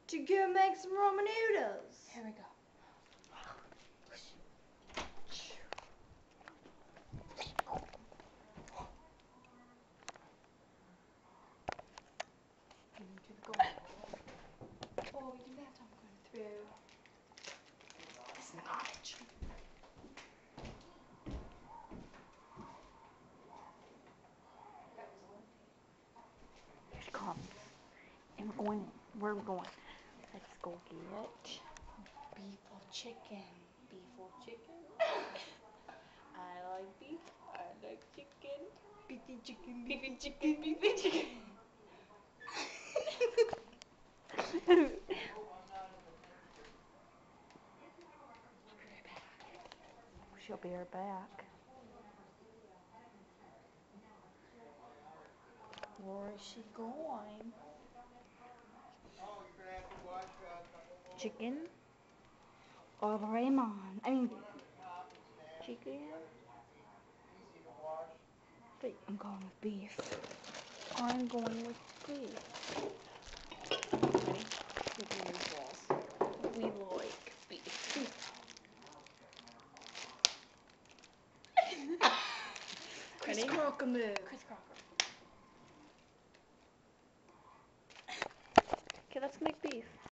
to go make some ramen noodles. Here we go. Into the goal. Oh, we can that time going through this knowledge. Here she comes. And we're going. Let's go get beef or chicken. Beef or chicken? I like beef. I like chicken. Beefy chicken, beefy chicken, beefy chicken. She'll be right back. Where is she going? Chicken or ramen? I mean, chicken? Wait, I'm going with beef. I'm going with beef. Ready? With your meatballs. We like beef. Chris Crocker move. Chris Crocker. Okay, let's make beef.